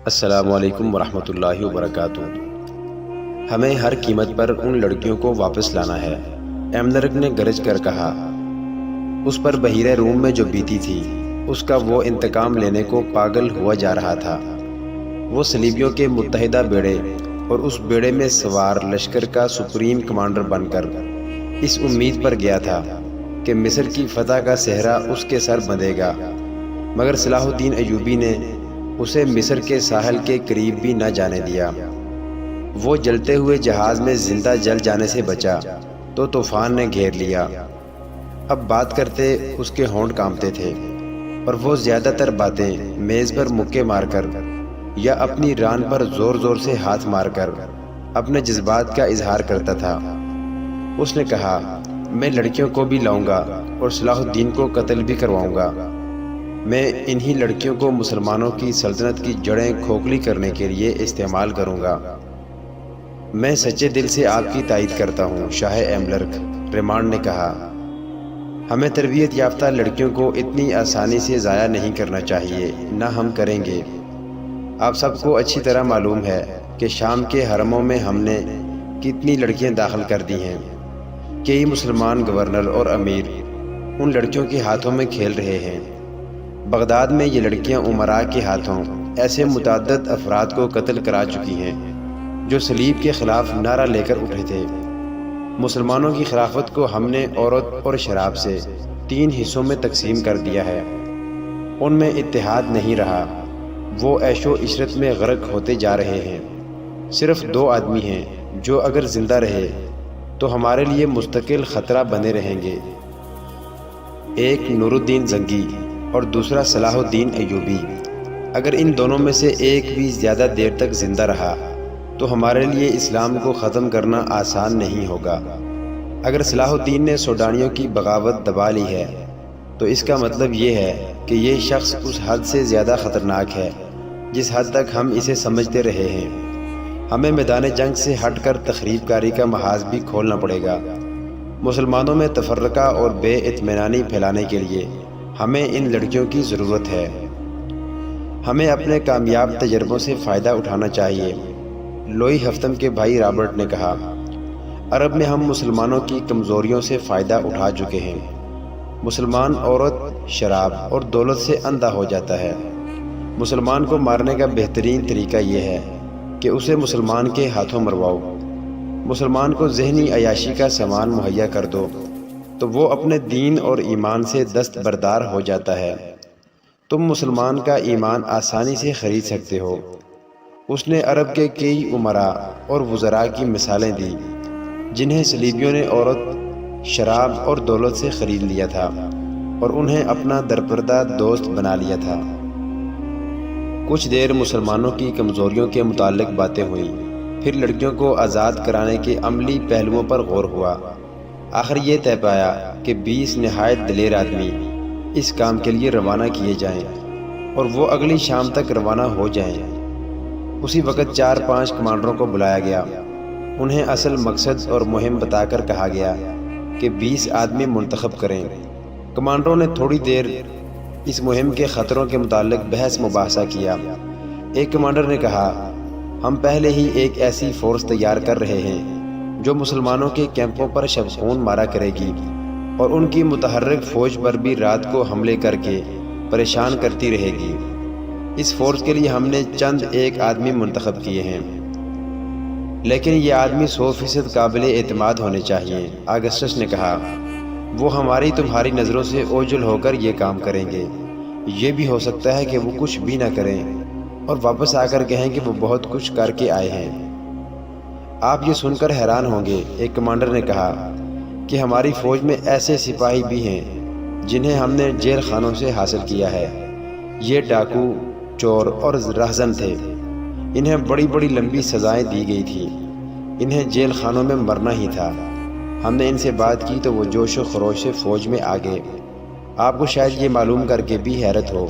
السلام علیکم ورحمۃ اللہ وبرکاتہ۔ ہمیں ہر قیمت پر ان لڑکیوں کو واپس لانا ہے، ایملرک نے گرج کر کہا۔ اس پر بحیرہ روم میں جو بیتی تھی اس کا وہ انتقام لینے کو پاگل ہوا جا رہا تھا۔ وہ صلیبیوں کے متحدہ بیڑے اور اس بیڑے میں سوار لشکر کا سپریم کمانڈر بن کر اس امید پر گیا تھا کہ مصر کی فتح کا صحرا اس کے سر بندھے گا، مگر صلاح الدین ایوبی نے اسے مصر کے ساحل کے قریب بھی نہ جانے دیا۔ وہ جلتے ہوئے جہاز میں زندہ جل جانے سے بچا تو طوفان نے گھیر لیا۔ اب بات کرتے اس کے ہونٹ کانپتے تھے، اور وہ زیادہ تر باتیں میز پر مکے مار کر یا اپنی ران پر زور زور سے ہاتھ مار کر اپنے جذبات کا اظہار کرتا تھا۔ اس نے کہا، میں لڑکیوں کو بھی لاؤں گا اور صلاح الدین کو قتل بھی کرواؤں گا۔ میں انہی لڑکیوں کو مسلمانوں کی سلطنت کی جڑیں کھوکھلی کرنے کے لیے استعمال کروں گا۔ میں سچے دل سے آپ کی تائید کرتا ہوں شاہ ایملرک، ریمانڈ نے کہا۔ ہمیں تربیت یافتہ لڑکیوں کو اتنی آسانی سے ضائع نہیں کرنا چاہیے، نہ ہم کریں گے۔ آپ سب کو اچھی طرح معلوم ہے کہ شام کے حرموں میں ہم نے کتنی لڑکیاں داخل کر دی ہیں۔ کئی مسلمان گورنر اور امیر ان لڑکیوں کے ہاتھوں میں کھیل رہے ہیں۔ بغداد میں یہ لڑکیاں امراء کے ہاتھوں ایسے متعدد افراد کو قتل کرا چکی ہیں جو صلیب کے خلاف نعرہ لے کر اٹھے تھے۔ مسلمانوں کی خلافت کو ہم نے عورت اور شراب سے 3 حصوں میں تقسیم کر دیا ہے۔ ان میں اتحاد نہیں رہا، وہ عیش و عشرت میں غرق ہوتے جا رہے ہیں۔ صرف 2 آدمی ہیں جو اگر زندہ رہے تو ہمارے لیے مستقل خطرہ بنے رہیں گے، ایک نور الدین زنگی اور دوسرا صلاح الدین ایوبی۔ اگر ان دونوں میں سے ایک بھی زیادہ دیر تک زندہ رہا تو ہمارے لیے اسلام کو ختم کرنا آسان نہیں ہوگا۔ اگر صلاح الدین نے سوڈانیوں کی بغاوت دبا لی ہے تو اس کا مطلب یہ ہے کہ یہ شخص اس حد سے زیادہ خطرناک ہے جس حد تک ہم اسے سمجھتے رہے ہیں۔ ہمیں میدان جنگ سے ہٹ کر تخریب کاری کا محاذ بھی کھولنا پڑے گا۔ مسلمانوں میں تفرقہ اور بے اطمینانی پھیلانے کے لیے ہمیں ان لڑکیوں کی ضرورت ہے۔ ہمیں اپنے کامیاب تجربوں سے فائدہ اٹھانا چاہیے۔ لوئی ہفتم کے بھائی رابرٹ نے کہا، عرب میں ہم مسلمانوں کی کمزوریوں سے فائدہ اٹھا چکے ہیں۔ مسلمان عورت، شراب اور دولت سے اندھا ہو جاتا ہے۔ مسلمان کو مارنے کا بہترین طریقہ یہ ہے کہ اسے مسلمان کے ہاتھوں مرواؤ۔ مسلمان کو ذہنی عیاشی کا سامان مہیا کر دو تو وہ اپنے دین اور ایمان سے دستبردار ہو جاتا ہے۔ تم مسلمان کا ایمان آسانی سے خرید سکتے ہو۔ اس نے عرب کے کئی امراء اور وزراء کی مثالیں دی جنہیں صلیبیوں نے عورت، شراب اور دولت سے خرید لیا تھا اور انہیں اپنا درپردہ دوست بنا لیا تھا۔ کچھ دیر مسلمانوں کی کمزوریوں کے متعلق باتیں ہوئیں، پھر لڑکیوں کو آزاد کرانے کے عملی پہلوؤں پر غور ہوا۔ آخر یہ طے پایا کہ 20 نہایت دلیر آدمی اس کام کے لیے روانہ کیے جائیں اور وہ اگلی شام تک روانہ ہو جائیں۔ اسی وقت 4-5 کمانڈروں کو بلایا گیا۔ انہیں اصل مقصد اور مہم بتا کر کہا گیا کہ 20 آدمی منتخب کریں۔ کمانڈروں نے تھوڑی دیر اس مہم کے خطروں کے متعلق بحث مباحثہ کیا۔ ایک کمانڈر نے کہا، ہم پہلے ہی ایک ایسی فورس تیار کر رہے ہیں جو مسلمانوں کے کیمپوں پر شب خون مارا کرے گی اور ان کی متحرک فوج پر بھی رات کو حملے کر کے پریشان کرتی رہے گی۔ اس فورس کے لیے ہم نے چند ایک آدمی منتخب کیے ہیں، لیکن یہ آدمی 100% قابل اعتماد ہونے چاہیے۔ آگسٹس نے کہا، وہ ہماری تمہاری نظروں سے اوجھل ہو کر یہ کام کریں گے۔ یہ بھی ہو سکتا ہے کہ وہ کچھ بھی نہ کریں اور واپس آ کر کہیں کہ وہ بہت کچھ کر کے آئے ہیں۔ آپ یہ سن کر حیران ہوں گے، ایک کمانڈر نے کہا، کہ ہماری فوج میں ایسے سپاہی بھی ہیں جنہیں ہم نے جیل خانوں سے حاصل کیا ہے۔ یہ ڈاکو، چور اور رہزن تھے۔ انہیں بڑی بڑی لمبی سزائیں دی گئی تھیں۔ انہیں جیل خانوں میں مرنا ہی تھا۔ ہم نے ان سے بات کی تو وہ جوش و خروش سے فوج میں آ گئے۔ آپ کو شاید یہ معلوم کر کے بھی حیرت ہو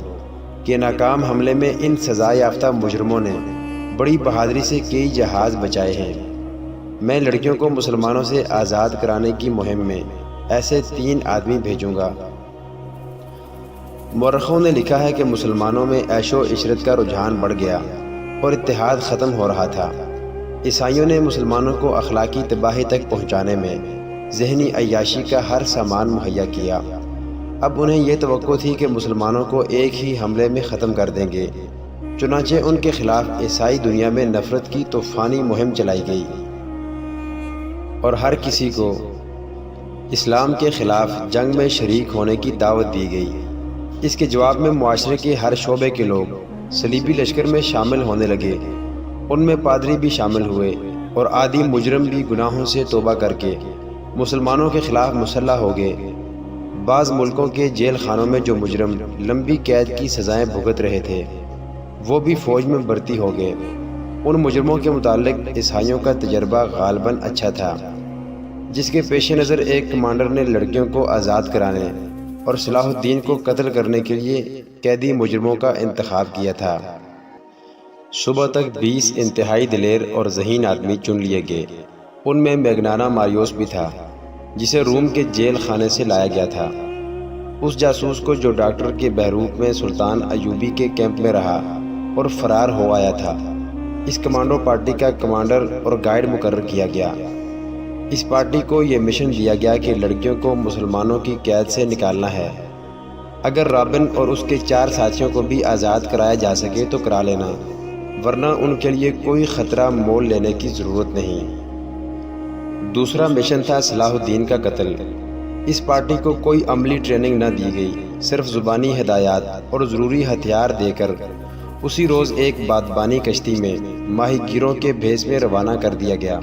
کہ ناکام حملے میں ان سزا یافتہ مجرموں نے بڑی بہادری سے کئی جہاز بچائے ہیں۔ میں لڑکیوں کو مسلمانوں سے آزاد کرانے کی مہم میں ایسے 3 آدمی بھیجوں گا۔ مورخوں نے لکھا ہے کہ مسلمانوں میں عیش و عشرت کا رجحان بڑھ گیا اور اتحاد ختم ہو رہا تھا۔ عیسائیوں نے مسلمانوں کو اخلاقی تباہی تک پہنچانے میں ذہنی عیاشی کا ہر سامان مہیا کیا۔ اب انہیں یہ توقع تھی کہ مسلمانوں کو ایک ہی حملے میں ختم کر دیں گے، چنانچہ ان کے خلاف عیسائی دنیا میں نفرت کی طوفانی مہم چلائی گئی اور ہر کسی کو اسلام کے خلاف جنگ میں شریک ہونے کی دعوت دی گئی۔ اس کے جواب میں معاشرے کے ہر شعبے کے لوگ صلیبی لشکر میں شامل ہونے لگے۔ ان میں پادری بھی شامل ہوئے اور عادی مجرم بھی گناہوں سے توبہ کر کے مسلمانوں کے خلاف مسلح ہو گئے۔ بعض ملکوں کے جیل خانوں میں جو مجرم لمبی قید کی سزائیں بھگت رہے تھے وہ بھی فوج میں بھرتی ہو گئے۔ ان مجرموں کے متعلق عیسائیوں کا تجربہ غالباً اچھا تھا، جس کے پیش نظر ایک کمانڈر نے لڑکیوں کو آزاد کرانے اور صلاح الدین کو قتل کرنے کے لیے قیدی مجرموں کا انتخاب کیا تھا۔ صبح تک 20 انتہائی دلیر اور ذہین آدمی چن لیے گئے۔ ان میں میگنانا ماریوس بھی تھا، جسے روم کے جیل خانے سے لایا گیا تھا۔ اس جاسوس کو جو ڈاکٹر کے بہروپ میں سلطان ایوبی کے کیمپ میں رہا اور فرار ہو آیا تھا، اس کمانڈو پارٹی کا کمانڈر اور گائیڈ مقرر کیا گیا۔ اس پارٹی کو یہ مشن دیا گیا کہ لڑکیوں کو مسلمانوں کی قید سے نکالنا ہے۔ اگر رابن اور اس کے 4 ساتھیوں کو بھی آزاد کرایا جا سکے تو کرا لینا، ورنہ ان کے لیے کوئی خطرہ مول لینے کی ضرورت نہیں۔ دوسرا مشن تھا صلاح الدین کا قتل۔ اس پارٹی کو کوئی عملی ٹریننگ نہ دی گئی، صرف زبانی ہدایات اور ضروری ہتھیار دے کر اسی روز ایک بادبانی کشتی میں ماہی گیروں کے بھیس میں روانہ کر دیا گیا۔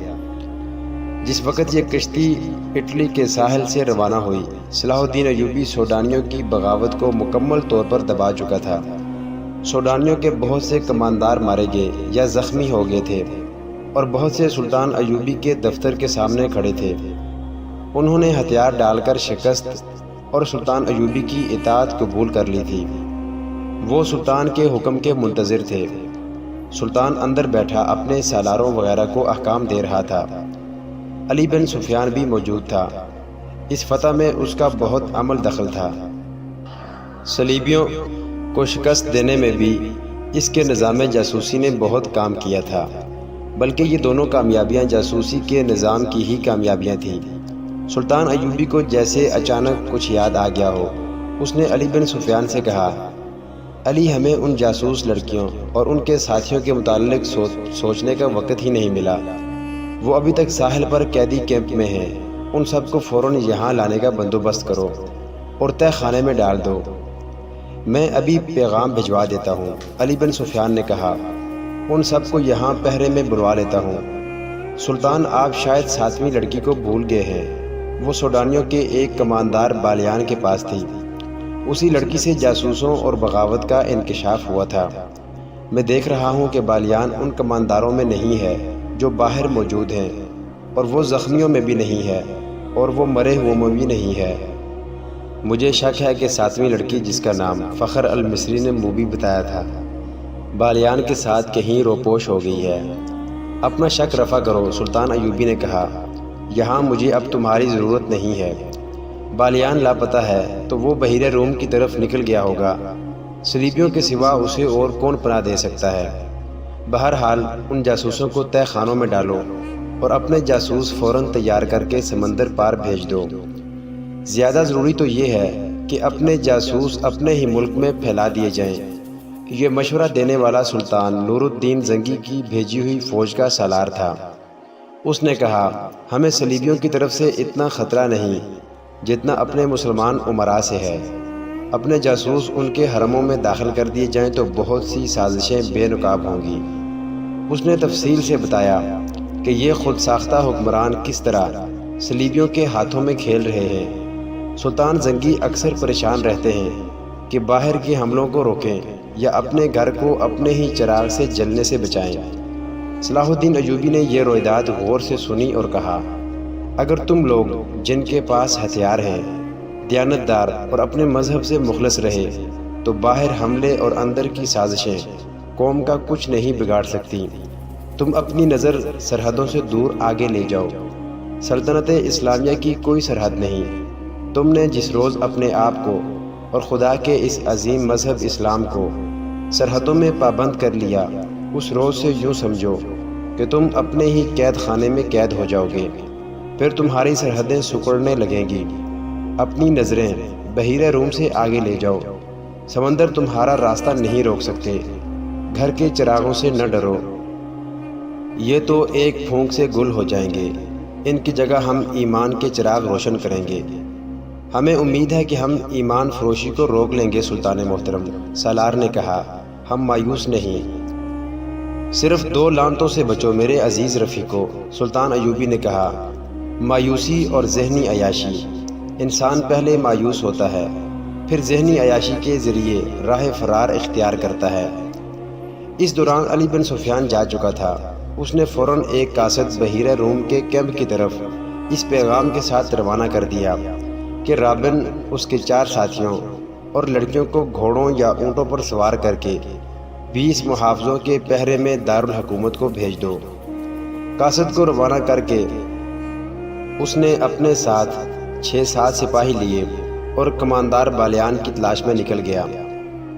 جس وقت یہ کشتی اٹلی کے ساحل سے روانہ ہوئی، صلاح الدین ایوبی سوڈانیوں کی بغاوت کو مکمل طور پر دبا چکا تھا۔ سوڈانیوں کے بہت سے کماندار مارے گئے یا زخمی ہو گئے تھے اور بہت سے سلطان ایوبی کے دفتر کے سامنے کھڑے تھے۔ انہوں نے ہتھیار ڈال کر شکست اور سلطان ایوبی کی اطاعت قبول کر لی تھی۔ وہ سلطان کے حکم کے منتظر تھے۔ سلطان اندر بیٹھا اپنے سالاروں وغیرہ کو احکام دے رہا تھا۔ علی بن سفیان بھی موجود تھا۔ اس فتح میں اس کا بہت عمل دخل تھا۔ صلیبیوں کو شکست دینے میں بھی اس کے نظام جاسوسی نے بہت کام کیا تھا، بلکہ یہ دونوں کامیابیاں جاسوسی کے نظام کی ہی کامیابیاں تھیں۔ سلطان ایوبی کو جیسے اچانک کچھ یاد آ گیا ہو، اس نے علی بن سفیان سے کہا، علی، ہمیں ان جاسوس لڑکیوں اور ان کے ساتھیوں کے متعلق سوچنے کا وقت ہی نہیں ملا۔ وہ ابھی تک ساحل پر قیدی کیمپ میں ہیں۔ ان سب کو فوراً یہاں لانے کا بندوبست کرو اور تہہ خانے میں ڈال دو۔ میں ابھی پیغام بھجوا دیتا ہوں، علی بن سفیان نے کہا۔ ان سب کو یہاں پہرے میں بلوا لیتا ہوں۔ سلطان، آپ شاید 7ویں لڑکی کو بھول گئے ہیں۔ وہ سوڈانیوں کے ایک کماندار بالیان کے پاس تھی۔ اسی لڑکی سے جاسوسوں اور بغاوت کا انکشاف ہوا تھا۔ میں دیکھ رہا ہوں کہ بالیان ان کمانداروں میں نہیں ہے جو باہر موجود ہیں، اور وہ زخمیوں میں بھی نہیں ہے، اور وہ مرے ہوئے میں بھی نہیں ہے۔ مجھے شک ہے کہ 7ویں لڑکی، جس کا نام فخر المصری نے بھی بتایا تھا، بالیان کے ساتھ کہیں روپوش ہو گئی ہے۔ اپنا شک رفع کرو، سلطان ایوبی نے کہا۔ یہاں مجھے اب تمہاری ضرورت نہیں ہے۔ بالیان لاپتہ ہے تو وہ بحیرہ روم کی طرف نکل گیا ہوگا۔ صلیبیوں کے سوا اسے اور کون پناہ دے سکتا ہے؟ بہرحال ان جاسوسوں کو تہہ خانوں میں ڈالو اور اپنے جاسوس فوراً تیار کر کے سمندر پار بھیج دو۔ زیادہ ضروری تو یہ ہے کہ اپنے جاسوس اپنے ہی ملک میں پھیلا دیے جائیں۔ یہ مشورہ دینے والا سلطان نور الدین زنگی کی بھیجی ہوئی فوج کا سالار تھا۔ اس نے کہا، ہمیں صلیبیوں کی طرف سے اتنا خطرہ نہیں جتنا اپنے مسلمان امراء سے ہے۔ اپنے جاسوس ان کے حرموں میں داخل کر دیے جائیں تو بہت سی سازشیں بے نقاب ہوں گی۔ اس نے تفصیل سے بتایا کہ یہ خود ساختہ حکمران کس طرح صلیبیوں کے ہاتھوں میں کھیل رہے ہیں۔ سلطان زنگی اکثر پریشان رہتے ہیں کہ باہر کے حملوں کو روکیں یا اپنے گھر کو اپنے ہی چراغ سے جلنے سے بچائیں۔ صلاح الدین ایوبی نے یہ رویداد غور سے سنی اور کہا، اگر تم لوگ جن کے پاس ہتھیار ہیں دیانتدار اور اپنے مذہب سے مخلص رہے تو باہر حملے اور اندر کی سازشیں قوم کا کچھ نہیں بگاڑ سکتی۔ تم اپنی نظر سرحدوں سے دور آگے لے جاؤ۔ سلطنت اسلامیہ کی کوئی سرحد نہیں۔ تم نے جس روز اپنے آپ کو اور خدا کے اس عظیم مذہب اسلام کو سرحدوں میں پابند کر لیا، اس روز سے یوں سمجھو کہ تم اپنے ہی قید خانے میں قید ہو جاؤ گے، پھر تمہاری سرحدیں سکڑنے لگیں گی۔ اپنی نظریں بحیرہ روم سے آگے لے جاؤ، سمندر تمہارا راستہ نہیں روک سکتے۔ گھر کے چراغوں سے نہ ڈرو، یہ تو ایک پھونک سے گل ہو جائیں گے، ان کی جگہ ہم ایمان کے چراغ روشن کریں گے۔ ہمیں امید ہے کہ ہم ایمان فروشی کو روک لیں گے سلطان محترم، سالار نے کہا۔ ہم مایوس نہیں، صرف 2 لعنتوں سے بچو میرے عزیز رفیقو، سلطان ایوبی نے کہا۔ مایوسی اور ذہنی عیاشی، انسان پہلے مایوس ہوتا ہے، پھر ذہنی عیاشی کے ذریعے راہ فرار اختیار کرتا ہے۔ اس دوران علی بن سفیان جا چکا تھا۔ اس نے فوراً ایک قاصد بحیرہ روم کے کیمپ کی طرف اس پیغام کے ساتھ روانہ کر دیا کہ رابن اس کے 4 ساتھیوں اور لڑکیوں کو گھوڑوں یا اونٹوں پر سوار کر کے 20 محافظوں کے پہرے میں دارالحکومت کو بھیج دو۔ قاصد کو روانہ کر کے اس نے اپنے ساتھ 6-7 سپاہی لیے اور کماندار بالیان کی تلاش میں نکل گیا۔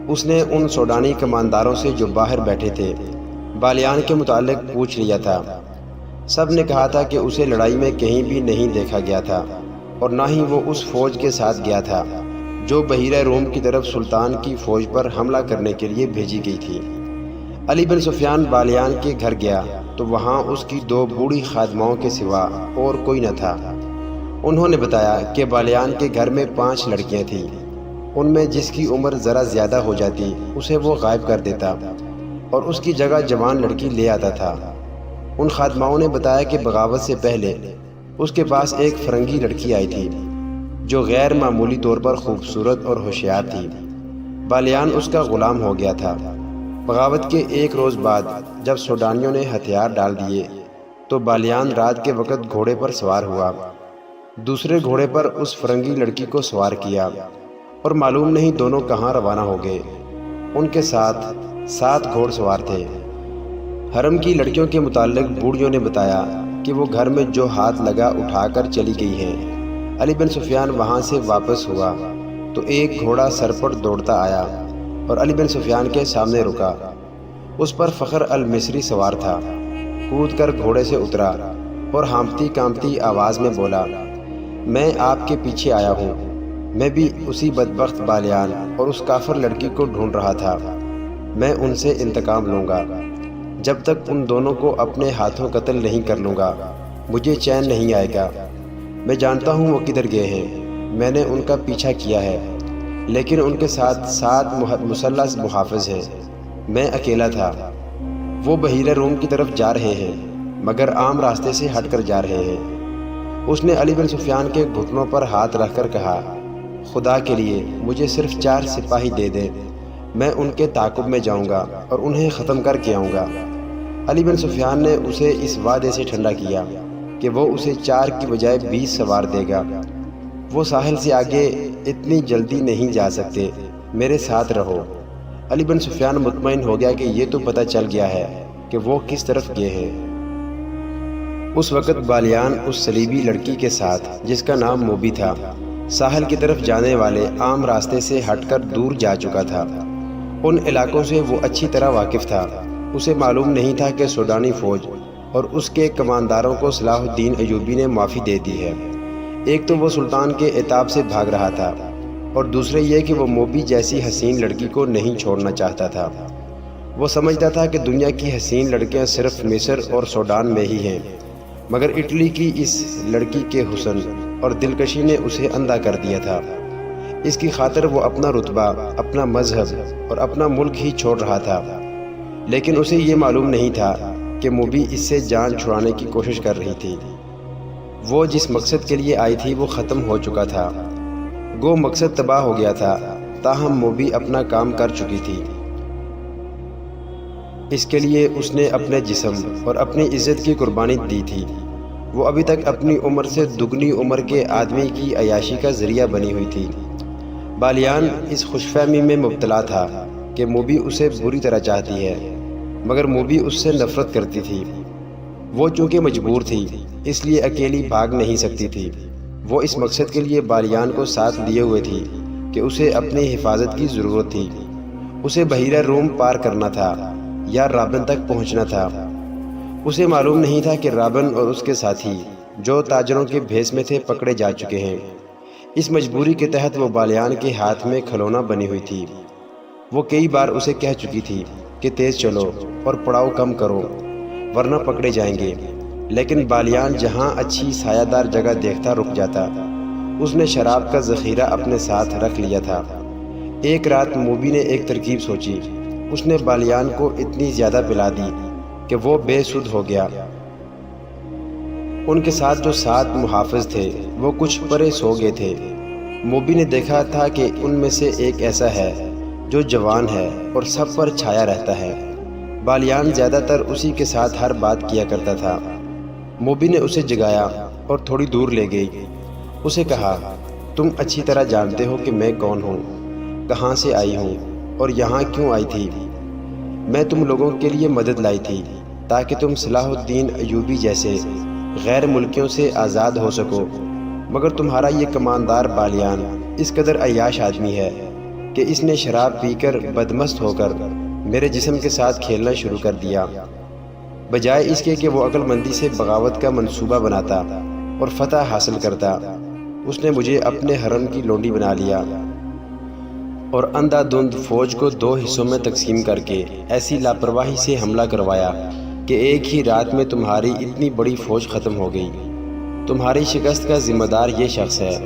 اس نے ان سوڈانی کمانداروں سے جو باہر بیٹھے تھے بالیان کے متعلق پوچھ لیا تھا۔ سب نے کہا تھا کہ اسے لڑائی میں کہیں بھی نہیں دیکھا گیا تھا اور نہ ہی وہ اس فوج کے ساتھ گیا تھا جو بحیرہ روم کی طرف سلطان کی فوج پر حملہ کرنے کے لیے بھیجی گئی تھی۔ علی بن سفیان بالیان کے گھر گیا تو وہاں اس کی 2 بوڑھی خادماؤں کے سوا اور کوئی نہ تھا۔ انہوں نے بتایا کہ بالیان کے گھر میں 5 لڑکیاں تھیں، ان میں جس کی عمر ذرا زیادہ ہو جاتی اسے وہ غائب کر دیتا اور اس کی جگہ جوان لڑکی لے آتا تھا۔ ان خادماؤں نے بتایا کہ بغاوت سے پہلے اس کے پاس ایک فرنگی لڑکی آئی تھی جو غیر معمولی طور پر خوبصورت اور ہوشیار تھی۔ بالیان اس کا غلام ہو گیا تھا۔ بغاوت کے 1 روز بعد جب سوڈانیوں نے ہتھیار ڈال دیے تو بالیان رات کے وقت گھوڑے پر سوار ہوا، دوسرے گھوڑے پر اس فرنگی لڑکی کو سوار کیا اور معلوم نہیں دونوں کہاں روانہ ہو گئے۔ ان کے ساتھ 7 گھوڑ سوار تھے۔ حرم کی لڑکیوں کے متعلق بوڑھیوں نے بتایا کہ وہ گھر میں جو ہاتھ لگا اٹھا کر چلی گئی ہیں۔ علی بن سفیان وہاں سے واپس ہوا تو ایک گھوڑا سر پر دوڑتا آیا اور علی بن سفیان کے سامنے رکا۔ اس پر فخر المصری سوار تھا، کود کر گھوڑے سے اترا اور ہانپتی کانپتی آواز میں بولا، میں آپ کے پیچھے آیا ہوں، میں بھی اسی بدبخت بالیان اور اس کافر لڑکی کو ڈھونڈ رہا تھا، میں ان سے انتقام لوں گا۔ جب تک ان دونوں کو اپنے ہاتھوں قتل نہیں کر لوں گا مجھے چین نہیں آئے گا۔ میں جانتا ہوں وہ کدھر گئے ہیں، میں نے ان کا پیچھا کیا ہے، لیکن ان کے ساتھ 7 مسلح محافظ ہیں، میں اکیلا تھا۔ وہ بحیرہ روم کی طرف جا رہے ہیں مگر عام راستے سے ہٹ کر جا رہے ہیں۔ اس نے علی بن سفیان کے گھٹنوں پر ہاتھ رکھ کر کہا، خدا کے لیے مجھے صرف 4 سپاہی دے دیں، میں ان کے تعاقب میں جاؤں گا اور انہیں ختم کر کے آؤں گا۔ علی بن سفیان نے اسے اس وعدے سے ٹھنڈا کیا کہ وہ اسے 4 کی بجائے 20 سوار دے گا۔ وہ ساحل سے آگے اتنی جلدی نہیں جا سکتے، میرے ساتھ رہو۔ علی بن سفیان مطمئن ہو گیا کہ یہ تو پتہ چل گیا ہے کہ وہ کس طرف گئے ہیں۔ اس وقت بالیان اس صلیبی لڑکی کے ساتھ جس کا نام موبی تھا ساحل کی طرف جانے والے عام راستے سے ہٹ کر دور جا چکا تھا۔ ان علاقوں سے وہ اچھی طرح واقف تھا۔ اسے معلوم نہیں تھا کہ سوڈانی فوج اور اس کے کمانداروں کو صلاح الدین ایوبی نے معافی دے دی ہے۔ ایک تو وہ سلطان کے عتاب سے بھاگ رہا تھا اور دوسرے یہ کہ وہ موبی جیسی حسین لڑکی کو نہیں چھوڑنا چاہتا تھا۔ وہ سمجھتا تھا کہ دنیا کی حسین لڑکیاں صرف مصر اور سوڈان میں ہی ہیں، مگر اٹلی کی اس لڑکی کے حسن اور دلکشی نے اسے اندھا کر دیا تھا۔ اس کی خاطر وہ اپنا رتبہ، اپنا مذہب اور اپنا ملک ہی چھوڑ رہا تھا، لیکن اسے یہ معلوم نہیں تھا کہ موبی اس سے جان چھڑانے کی کوشش کر رہی تھی۔ وہ جس مقصد کے لیے آئی تھی وہ ختم ہو چکا تھا، گو مقصد تباہ ہو گیا تھا، تاہم موبی اپنا کام کر چکی تھی۔ اس کے لیے اس نے اپنے جسم اور اپنی عزت کی قربانی دی تھی۔ وہ ابھی تک اپنی عمر سے دگنی عمر کے آدمی کی عیاشی کا ذریعہ بنی ہوئی تھی۔ بالیان اس خوش فہمی میں مبتلا تھا کہ موبی اسے بری طرح چاہتی ہے، مگر موبی اس سے نفرت کرتی تھی۔ وہ چونکہ مجبور تھی اس لیے اکیلی بھاگ نہیں سکتی تھی۔ وہ اس مقصد کے لیے بالیان کو ساتھ لیے ہوئے تھی کہ اسے اپنی حفاظت کی ضرورت تھی۔ اسے بحیرہ روم پار کرنا تھا۔ یا رابن تک پہنچنا تھا۔ اسے معلوم نہیں تھا کہ رابن اور اس کے ساتھی جو تاجروں کے بھیس میں تھے پکڑے جا چکے ہیں۔ اس مجبوری کے تحت وہ بالیان کے ہاتھ میں کھلونا بنی ہوئی تھی۔ وہ کئی بار اسے کہہ چکی تھی کہ تیز چلو اور پڑاؤ کم کرو ورنہ پکڑے جائیں گے، لیکن بالیان جہاں اچھی سایہ دار جگہ دیکھتا رک جاتا۔ اس نے شراب کا ذخیرہ اپنے ساتھ رکھ لیا تھا۔ ایک رات موبی نے ایک ترکیب سوچی۔ اس نے بالیان کو اتنی زیادہ پلا دی کہ وہ بے سدھ ہو گیا۔ ان کے ساتھ جو 7 محافظ تھے وہ کچھ پرے سو گئے تھے۔ موبی نے دیکھا تھا کہ ان میں سے ایک ایسا ہے جو جوان ہے اور سب پر چھایا رہتا ہے۔ بالیان زیادہ تر اسی کے ساتھ ہر بات کیا کرتا تھا۔ موبی نے اسے جگایا اور تھوڑی دور لے گئی۔ اسے کہا، تم اچھی طرح جانتے ہو کہ میں کون ہوں، کہاں سے آئی ہوں اور یہاں کیوں آئی تھی۔ میں تم لوگوں کے لیے مدد لائی تھی تاکہ تم صلاح الدین ایوبی جیسے غیر ملکیوں سے آزاد ہو سکو، مگر تمہارا یہ کماندار بالیان اس قدر عیاش آدمی ہے کہ اس نے شراب پی کر بدمست ہو کر میرے جسم کے ساتھ کھیلنا شروع کر دیا۔ بجائے اس کے کہ وہ عقل مندی سے بغاوت کا منصوبہ بناتا اور فتح حاصل کرتا، اس نے مجھے اپنے حرم کی لونڈی بنا لیا اور اندھا دھند فوج کو 2 حصوں میں تقسیم کر کے ایسی لاپرواہی سے حملہ کروایا کہ ایک ہی رات میں تمہاری اتنی بڑی فوج ختم ہو گئی۔ تمہاری شکست کا ذمہ دار یہ شخص ہے۔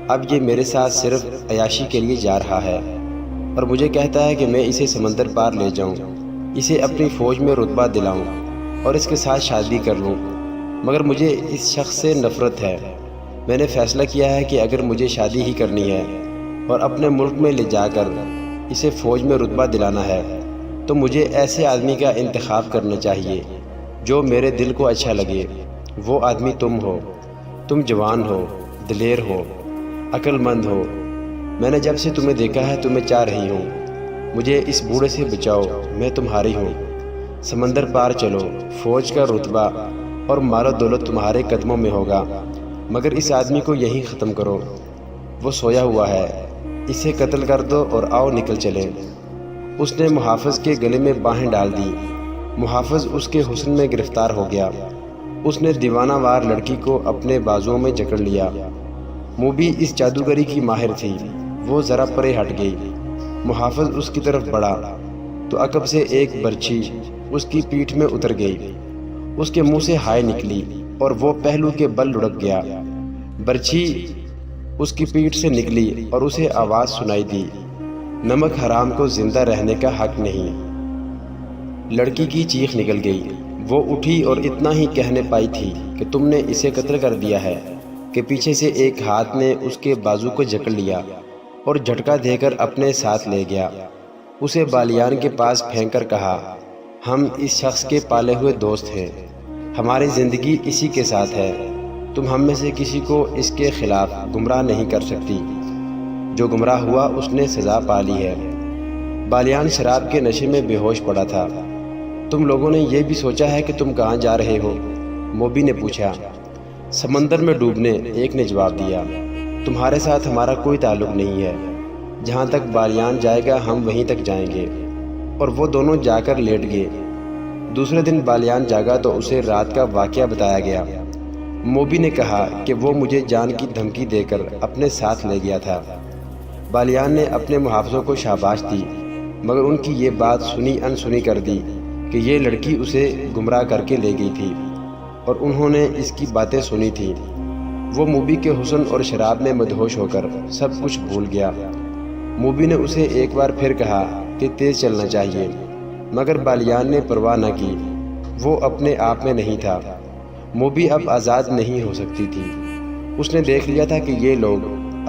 اب یہ میرے ساتھ صرف عیاشی کے لیے جا رہا ہے اور مجھے کہتا ہے کہ میں اسے سمندر پار لے جاؤں، اسے اپنی فوج میں رتبہ دلاؤں اور اس کے ساتھ شادی کر لوں، مگر مجھے اس شخص سے نفرت ہے۔ میں نے فیصلہ کیا ہے کہ اگر مجھے شادی ہی کرنی ہے اور اپنے ملک میں لے جا کر اسے فوج میں رتبہ دلانا ہے تو مجھے ایسے آدمی کا انتخاب کرنا چاہیے جو میرے دل کو اچھا لگے۔ وہ آدمی تم ہو۔ تم جوان ہو، دلیر ہو، عقل مند ہو۔ میں نے جب سے تمہیں دیکھا ہے تمہیں چاہ رہی ہوں۔ مجھے اس بوڑھے سے بچاؤ، میں تمہاری ہوں۔ سمندر پار چلو، فوج کا رتبہ اور مال و دولت تمہارے قدموں میں ہوگا، مگر اس آدمی کو یہیں ختم کرو۔ وہ سویا ہوا ہے، اسے قتل کر دو اور آؤ نکل چلیں۔ اس نے محافظ کے گلے میں باہیں ڈال دی۔ محافظ اس کے حسن میں گرفتار ہو گیا۔ اس نے دیوانہ وار لڑکی کو اپنے بازوؤں میں جکڑ لیا۔ موبی اس جادوگری کی ماہر تھی۔ وہ ذرا پرے ہٹ گئی۔ محافظ اس کی طرف بڑھا تو عقب سے ایک برچھی اس کی پیٹھ میں اتر گئی۔ اس کے منہ سے ہائے نکلی اور وہ پہلو کے بل لڑک گیا۔ برچھی اس کی پیٹھ سے نکلی اور اسے آواز سنائی دی، نمک حرام کو زندہ رہنے کا حق نہیں۔ لڑکی کی چیخ نکل گئی۔ وہ اٹھی اور اتنا ہی کہنے پائی تھی کہ تم نے اسے قتل کر دیا ہے کہ پیچھے سے ایک ہاتھ نے اس کے بازو کو جکڑ لیا اور جھٹکا دے کر اپنے ساتھ لے گیا۔ اسے بالیان کے پاس پھینک کر کہا، ہم اس شخص کے پالے ہوئے دوست ہیں، ہماری زندگی اسی کے ساتھ ہے، تم ہم میں سے کسی کو اس کے خلاف گمراہ نہیں کر سکتی۔ جو گمراہ ہوا اس نے سزا پا لی ہے۔ بالیان شراب کے نشے میں بے ہوش پڑا تھا۔ تم لوگوں نے یہ بھی سوچا ہے کہ تم کہاں جا رہے ہو؟ موبی نے پوچھا۔ سمندر میں ڈوبنے، ایک نے جواب دیا۔ تمہارے ساتھ ہمارا کوئی تعلق نہیں ہے، جہاں تک بالیان جائے گا ہم وہیں تک جائیں گے۔ اور وہ دونوں جا کر لیٹ گئے۔ دوسرے دن بالیان جاگا تو اسے رات کا واقعہ بتایا گیا۔ موبی نے کہا کہ وہ مجھے جان کی دھمکی دے کر اپنے ساتھ لے گیا تھا۔ بالیان نے اپنے محافظوں کو شاباش دی، مگر ان کی یہ بات سنی انسنی کر دی کہ یہ لڑکی اسے گمراہ کر کے لے گئی تھی اور انہوں نے اس کی باتیں سنی تھیں۔ وہ موبی کے حسن اور شراب میں مدہوش ہو کر سب کچھ بھول گیا۔ موبی نے اسے ایک بار پھر کہا کہ تیز چلنا چاہیے، مگر بالیان نے پرواہ نہ کی۔ وہ اپنے آپ میں نہیں تھا۔ موبی اب آزاد نہیں ہو سکتی تھی۔ اس نے دیکھ لیا تھا کہ یہ لوگ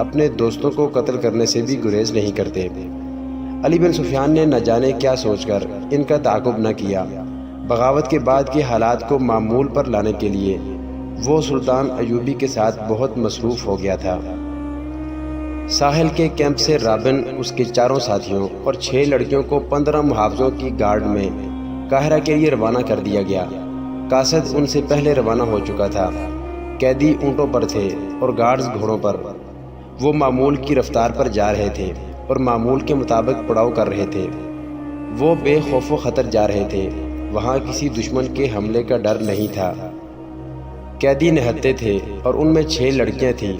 اپنے دوستوں کو قتل کرنے سے بھی گریز نہیں کرتے۔ علی بن سفیان نے نہ جانے کیا سوچ کر ان کا تعاقب نہ کیا۔ بغاوت کے بعد کے حالات کو معمول پر لانے کے لیے وہ سلطان ایوبی کے ساتھ بہت مصروف ہو گیا تھا۔ ساحل کے کیمپ سے رابن، اس کے 4 ساتھیوں اور 6 لڑکیوں کو 15 محافظوں کی گارڈ میں قاہرہ کے لیے روانہ کر دیا گیا۔ قاصد ان سے پہلے روانہ ہو چکا تھا۔ قیدی اونٹوں پر تھے اور گارڈز گھوڑوں پر۔ وہ معمول کی رفتار پر جا رہے تھے اور معمول کے مطابق پڑاؤ کر رہے تھے۔ وہ بے خوف و خطر جا رہے تھے، وہاں کسی دشمن کے حملے کا ڈر نہیں تھا۔ قیدی نہتے تھے اور ان میں 6 لڑکیاں تھیں،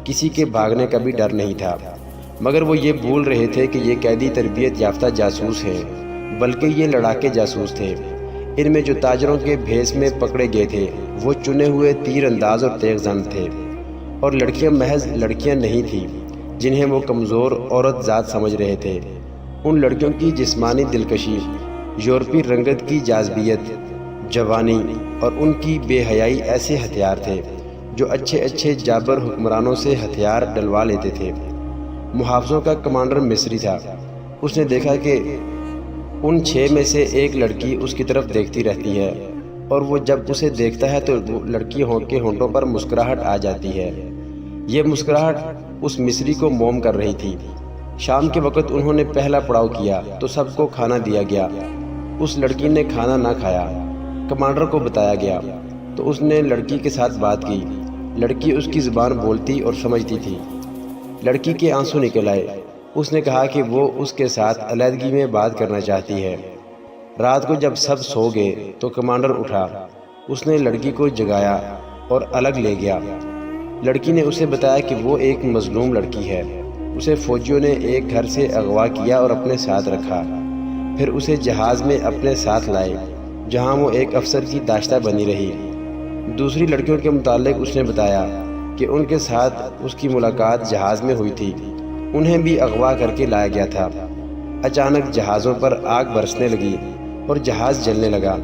کسی کے بھاگنے کا بھی ڈر نہیں تھا، مگر وہ یہ بھول رہے تھے کہ یہ قیدی تربیت یافتہ جاسوس ہیں، بلکہ یہ لڑاکے جاسوس تھے۔ ان میں جو تاجروں کے بھیس میں پکڑے گئے تھے وہ چنے ہوئے تیر انداز اور تیغ زن تھے، اور لڑکیاں محض لڑکیاں نہیں تھیں جنہیں وہ کمزور عورت ذات سمجھ رہے تھے۔ ان لڑکیوں کی جسمانی دلکشی، یورپی رنگت کی جاذبیت، جوانی اور ان کی بے حیائی ایسے ہتھیار تھے جو اچھے اچھے جابر حکمرانوں سے ہتھیار ڈلوا لیتے تھے۔ محافظوں کا کمانڈر مصری تھا۔ اس نے دیکھا کہ ان 6 میں سے ایک لڑکی اس کی طرف دیکھتی رہتی ہے، اور وہ جب اسے دیکھتا ہے تو لڑکی کے ہونٹوں پر مسکراہٹ آ جاتی ہے۔ یہ مسکراہٹ اس مصری کو موم کر رہی تھی۔ شام کے وقت انہوں نے پہلا پڑاؤ کیا تو سب کو کھانا دیا گیا۔ اس لڑکی نے کھانا نہ کھایا۔ کمانڈر کو بتایا گیا تو اس نے لڑکی کے ساتھ بات کی۔ لڑکی اس کی زبان بولتی اور سمجھتی تھی۔ لڑکی کے آنسو نکل آئے۔ اس نے کہا کہ وہ اس کے ساتھ علیحدگی میں بات کرنا چاہتی ہے۔ رات کو جب سب سو گئے تو کمانڈر اٹھا۔ اس نے لڑکی کو جگایا اور الگ لے گیا۔ لڑکی نے اسے بتایا کہ وہ ایک مظلوم لڑکی ہے۔ اسے فوجیوں نے ایک گھر سے اغوا کیا اور اپنے ساتھ رکھا، پھر اسے جہاز میں اپنے ساتھ لائے جہاں وہ ایک افسر کی داشتہ بنی رہی۔ دوسری لڑکیوں کے متعلق اس نے بتایا کہ ان کے ساتھ اس کی ملاقات جہاز میں ہوئی تھی، انہیں بھی اغوا کر کے لایا گیا تھا۔ اچانک جہازوں پر آگ برسنے لگی اور جہاز جلنے لگا۔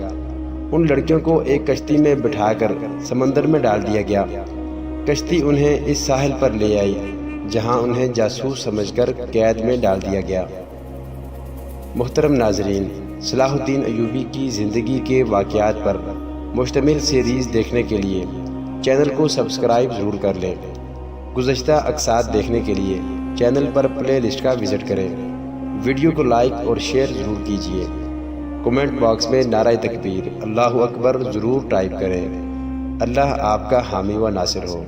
ان لڑکیوں کو ایک کشتی میں بٹھا کر سمندر میں ڈال دیا گیا۔ کشتی انہیں اس ساحل پر لے آئی جہاں انہیں جاسوس سمجھ کر قید میں ڈال دیا گیا۔ محترم ناظرین، صلاح الدین ایوبی کی زندگی کے واقعات پر مشتمل سیریز دیکھنے کے لیے چینل کو سبسکرائب ضرور کر لیں۔ گزشتہ اقساط دیکھنے کے لیے چینل پر پلے لسٹ کا وزٹ کریں۔ ویڈیو کو لائک اور شیئر ضرور کیجیے۔ کومنٹ باکس میں نعرہ تکبیر، اللہ اکبر ضرور ٹائپ کریں۔ اللہ آپ کا حامی و ناصر ہو۔